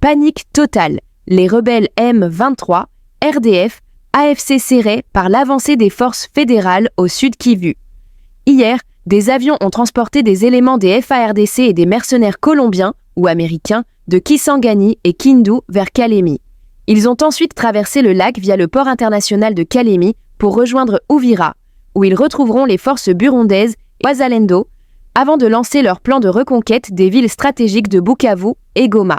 Panique totale. Les rebelles M23, RDF, AFC serrés par l'avancée des forces fédérales au sud Kivu. Hier, des avions ont transporté des éléments des FARDC et des mercenaires colombiens ou américains de Kisangani et Kindu vers Kalemi. Ils ont ensuite traversé le lac via le port international de Kalemi pour rejoindre Uvira, où ils retrouveront les forces burundaises et Wazalendo, avant de lancer leur plan de reconquête des villes stratégiques de Bukavu et Goma.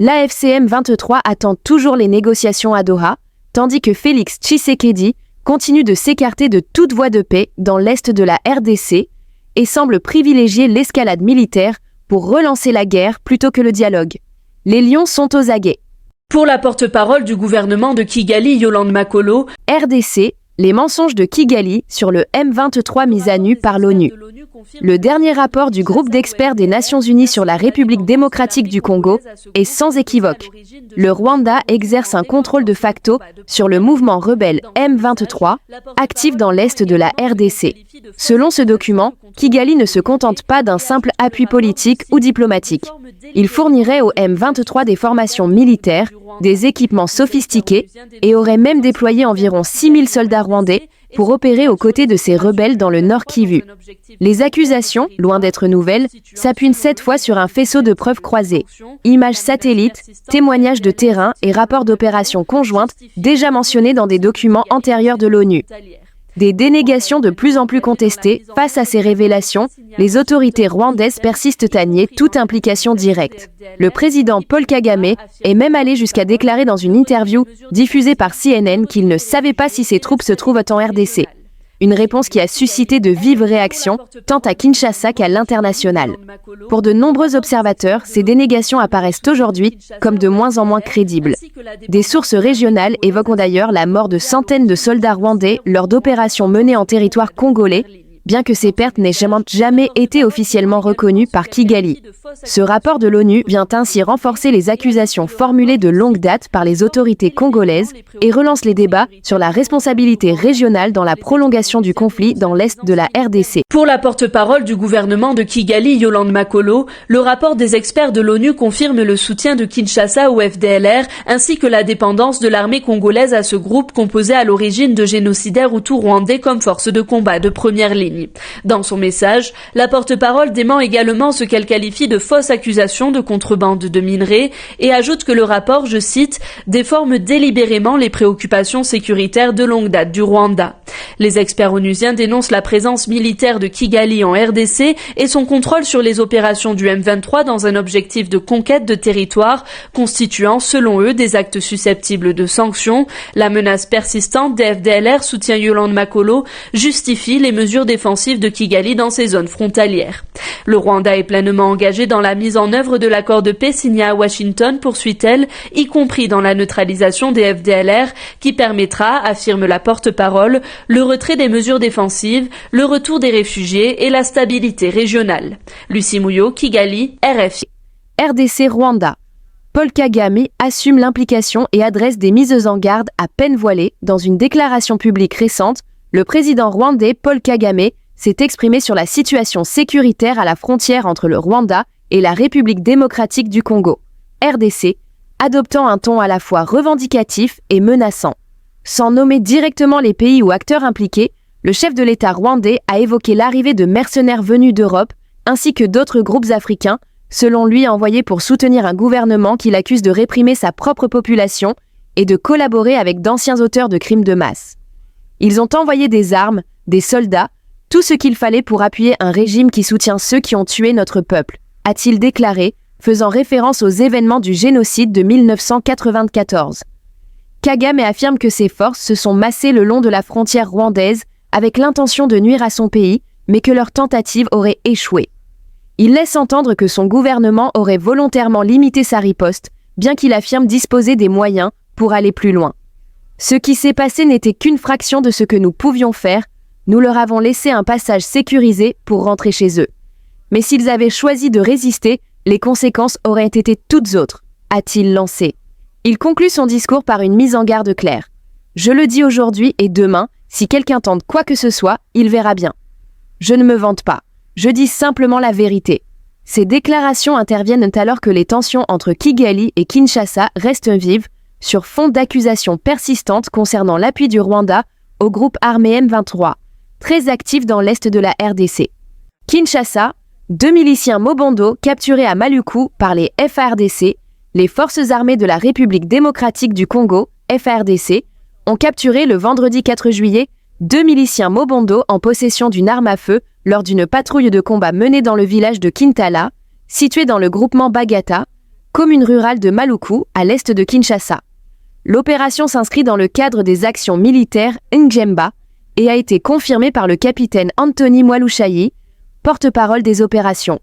L'AFC M23 attend toujours les négociations à Doha, tandis que Félix Tshisekedi continue de s'écarter de toute voie de paix dans l'est de la RDC et semble privilégier l'escalade militaire pour relancer la guerre plutôt que le dialogue. Les lions sont aux aguets. Pour la porte-parole du gouvernement de Kigali, Yolande Makolo, RDC, les mensonges de Kigali sur le M23 mis à nu par l'ONU. Le dernier rapport du groupe d'experts des Nations Unies sur la République démocratique du Congo est sans équivoque. Le Rwanda exerce un contrôle de facto sur le mouvement rebelle M23, actif dans l'est de la RDC. Selon ce document, Kigali ne se contente pas d'un simple appui politique ou diplomatique. Il fournirait au M23 des formations militaires, des équipements sophistiqués et aurait même déployé environ 6000 soldats rwandais pour opérer aux côtés de ces rebelles dans le Nord Kivu. Les accusations, loin d'être nouvelles, s'appuient cette fois sur un faisceau de preuves croisées. Images satellites, témoignages de terrain et rapports d'opérations conjointes déjà mentionnés dans des documents antérieurs de l'ONU. Des dénégations de plus en plus contestées. Face à ces révélations, les autorités rwandaises persistent à nier toute implication directe. Le président Paul Kagame est même allé jusqu'à déclarer dans une interview diffusée par CNN qu'il ne savait pas si ses troupes se trouvent en RDC. Une réponse qui a suscité de vives réactions, tant à Kinshasa qu'à l'international. Pour de nombreux observateurs, ces dénégations apparaissent aujourd'hui comme de moins en moins crédibles. Des sources régionales évoquent d'ailleurs la mort de centaines de soldats rwandais lors d'opérations menées en territoire congolais, bien que ces pertes n'aient jamais été officiellement reconnues par Kigali. Ce rapport de l'ONU vient ainsi renforcer les accusations formulées de longue date par les autorités congolaises et relance les débats sur la responsabilité régionale dans la prolongation du conflit dans l'est de la RDC. Pour la porte-parole du gouvernement de Kigali, Yolande Makolo, le rapport des experts de l'ONU confirme le soutien de Kinshasa au FDLR ainsi que la dépendance de l'armée congolaise à ce groupe composé à l'origine de génocidaires hutus-rwandais comme force de combat de première ligne. Dans son message, la porte-parole dément également ce qu'elle qualifie de fausses accusations de contrebande de minerais et ajoute que le rapport, je cite, déforme délibérément les préoccupations sécuritaires de longue date du Rwanda. Les experts onusiens dénoncent la présence militaire de Kigali en RDC et son contrôle sur les opérations du M23 dans un objectif de conquête de territoire, constituant, selon eux, des actes susceptibles de sanctions. La menace persistante des FDLR, soutient Yolande Makolo, justifie les mesures défensives de Kigali dans ces zones frontalières. Le Rwanda est pleinement engagé dans la mise en œuvre de l'accord de paix signé à Washington, poursuit-elle, y compris dans la neutralisation des FDLR, qui permettra, affirme la porte-parole, le retrait des mesures défensives, le retour des réfugiés et la stabilité régionale. Lucie Mouillot, Kigali, RFI. RDC Rwanda. Paul Kagame assume l'implication et adresse des mises en garde à peine voilées. Dans une déclaration publique récente, le président rwandais Paul Kagame s'est exprimé sur la situation sécuritaire à la frontière entre le Rwanda et la République démocratique du Congo, RDC, adoptant un ton à la fois revendicatif et menaçant. Sans nommer directement les pays ou acteurs impliqués, le chef de l'État rwandais a évoqué l'arrivée de mercenaires venus d'Europe ainsi que d'autres groupes africains, selon lui envoyés pour soutenir un gouvernement qu'il accuse de réprimer sa propre population et de collaborer avec d'anciens auteurs de crimes de masse. Ils ont envoyé des armes, des soldats, tout ce qu'il fallait pour appuyer un régime qui soutient ceux qui ont tué notre peuple, a-t-il déclaré, faisant référence aux événements du génocide de 1994. Kagame affirme que ses forces se sont massées le long de la frontière rwandaise avec l'intention de nuire à son pays, mais que leur tentative aurait échoué. Il laisse entendre que son gouvernement aurait volontairement limité sa riposte, bien qu'il affirme disposer des moyens pour aller plus loin. Ce qui s'est passé n'était qu'une fraction de ce que nous pouvions faire, nous leur avons laissé un passage sécurisé pour rentrer chez eux. Mais s'ils avaient choisi de résister, les conséquences auraient été toutes autres, a-t-il lancé. Il conclut son discours par une mise en garde claire. Je le dis aujourd'hui et demain, si quelqu'un tente quoi que ce soit, il verra bien. Je ne me vante pas, je dis simplement la vérité. Ces déclarations interviennent alors que les tensions entre Kigali et Kinshasa restent vives, sur fond d'accusations persistantes concernant l'appui du Rwanda au groupe armé M23, très actif dans l'est de la RDC. Kinshasa, 2 miliciens Mobondo capturés à Maluku par les FARDC, les Forces armées de la République démocratique du Congo, FARDC, ont capturé le vendredi 4 juillet 2 miliciens Mobondo en possession d'une arme à feu lors d'une patrouille de combat menée dans le village de Kintala, situé dans le groupement Bagata, commune rurale de Maluku, à l'est de Kinshasa. L'opération s'inscrit dans le cadre des actions militaires Njemba et a été confirmée par le capitaine Anthony Mwalushayi, porte-parole des opérations.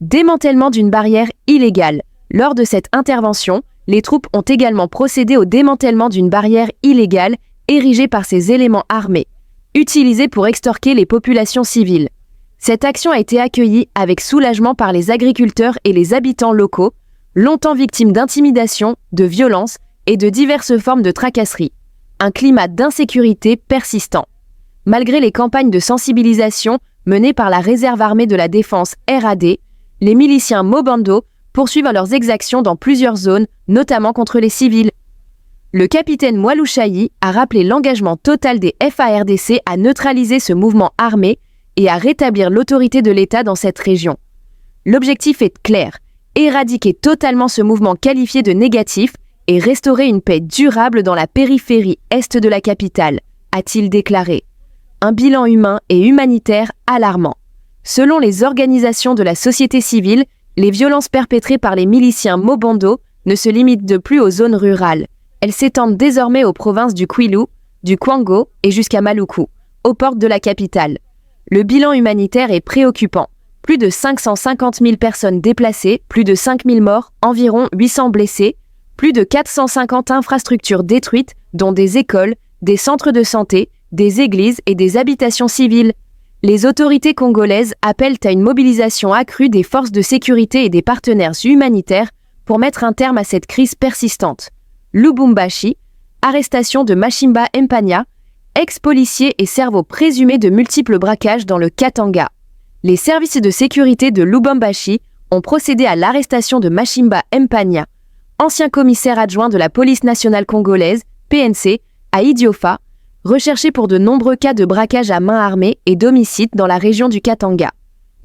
Démantèlement d'une barrière illégale. Lors de cette intervention, les troupes ont également procédé au démantèlement d'une barrière illégale érigée par ces éléments armés, utilisés pour extorquer les populations civiles. Cette action a été accueillie avec soulagement par les agriculteurs et les habitants locaux, longtemps victimes d'intimidation, de violence et de diverses formes de tracasseries. Un climat d'insécurité persistant. Malgré les campagnes de sensibilisation menées par la Réserve armée de la défense RAD, les miliciens Mobondo poursuivent leurs exactions dans plusieurs zones, notamment contre les civils. Le capitaine Mwalushayi a rappelé l'engagement total des FARDC à neutraliser ce mouvement armé et à rétablir l'autorité de l'État dans cette région. L'objectif est clair, éradiquer totalement ce mouvement qualifié de négatif et restaurer une paix durable dans la périphérie est de la capitale, a-t-il déclaré. Un bilan humain et humanitaire alarmant. Selon les organisations de la société civile, les violences perpétrées par les miliciens Mobondo ne se limitent de plus aux zones rurales. Elles s'étendent désormais aux provinces du Kwilu, du Kwango et jusqu'à Maluku, aux portes de la capitale. Le bilan humanitaire est préoccupant. Plus de 550 000 personnes déplacées, plus de 5 000 morts, environ 800 blessés, plus de 450 infrastructures détruites, dont des écoles, des centres de santé, des églises et des habitations civiles. Les autorités congolaises appellent à une mobilisation accrue des forces de sécurité et des partenaires humanitaires pour mettre un terme à cette crise persistante. Lubumbashi, arrestation de Mashimba Mpanya, ex-policier et cerveau présumé de multiples braquages dans le Katanga. Les services de sécurité de Lubumbashi ont procédé à l'arrestation de Mashimba Mpanya, ancien commissaire adjoint de la police nationale congolaise, PNC, à Idiofa, recherché pour de nombreux cas de braquage à main armée et d'homicide dans la région du Katanga.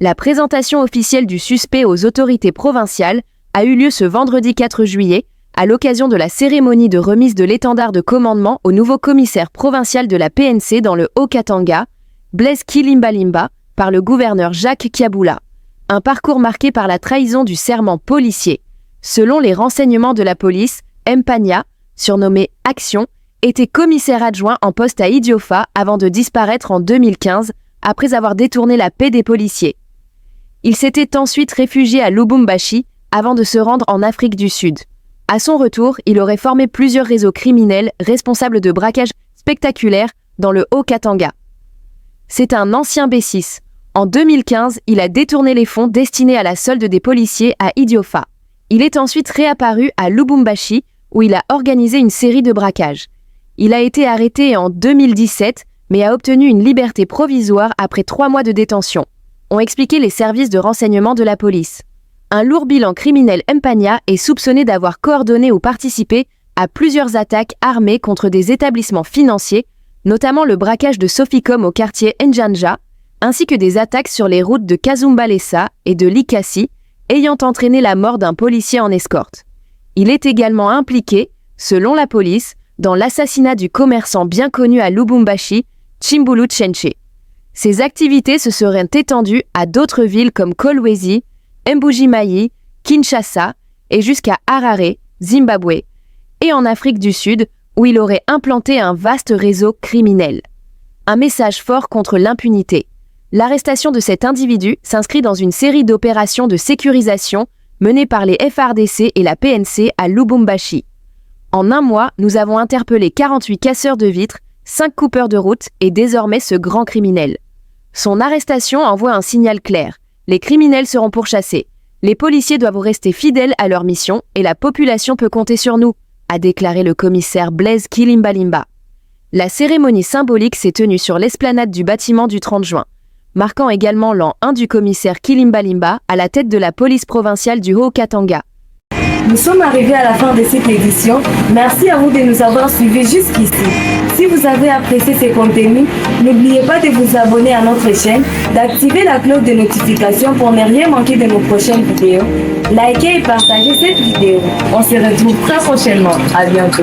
La présentation officielle du suspect aux autorités provinciales a eu lieu ce vendredi 4 juillet, à l'occasion de la cérémonie de remise de l'étendard de commandement au nouveau commissaire provincial de la PNC dans le Haut-Katanga, Blaise Kilimbalimba, par le gouverneur Jacques Kiabula. Un parcours marqué par la trahison du serment policier. Selon les renseignements de la police, Mpanya, surnommé Action, était commissaire adjoint en poste à Idiofa avant de disparaître en 2015, après avoir détourné la paix des policiers. Il s'était ensuite réfugié à Lubumbashi avant de se rendre en Afrique du Sud. À son retour, il aurait formé plusieurs réseaux criminels responsables de braquages spectaculaires dans le Haut-Katanga. C'est un ancien B6. En 2015, il a détourné les fonds destinés à la solde des policiers à Idiofa. Il est ensuite réapparu à Lubumbashi, où il a organisé une série de braquages. Il a été arrêté en 2017, mais a obtenu une liberté provisoire après 3 mois de détention, ont expliqué les services de renseignement de la police. Un lourd bilan criminel. Mpanya est soupçonné d'avoir coordonné ou participé à plusieurs attaques armées contre des établissements financiers, notamment le braquage de Soficom au quartier Njanja, ainsi que des attaques sur les routes de Kazumbalesa et de Likasi, ayant entraîné la mort d'un policier en escorte. Il est également impliqué, selon la police, dans l'assassinat du commerçant bien connu à Lubumbashi, Chimbulu Tchenche. Ses activités se seraient étendues à d'autres villes comme Kolwezi, Mbuji-Mayi, Kinshasa et jusqu'à Harare, Zimbabwe, et en Afrique du Sud, où il aurait implanté un vaste réseau criminel. Un message fort contre l'impunité. L'arrestation de cet individu s'inscrit dans une série d'opérations de sécurisation menées par les FARDC et la PNC à Lubumbashi. En un mois, nous avons interpellé 48 casseurs de vitres, 5 coupeurs de route et désormais ce grand criminel. Son arrestation envoie un signal clair. Les criminels seront pourchassés. Les policiers doivent rester fidèles à leur mission et la population peut compter sur nous, a déclaré le commissaire Blaise Kilimbalimba. La cérémonie symbolique s'est tenue sur l'esplanade du bâtiment du 30 juin. marquant également l'an 1 du commissaire Kilimbalimba à la tête de la police provinciale du Haut-Katanga. Nous sommes arrivés à la fin de cette édition. Merci à vous de nous avoir suivis jusqu'ici. Si vous avez apprécié ces contenus, n'oubliez pas de vous abonner à notre chaîne, d'activer la cloche de notification pour ne rien manquer de nos prochaines vidéos. Likez et partagez cette vidéo. On se retrouve très prochainement. À bientôt.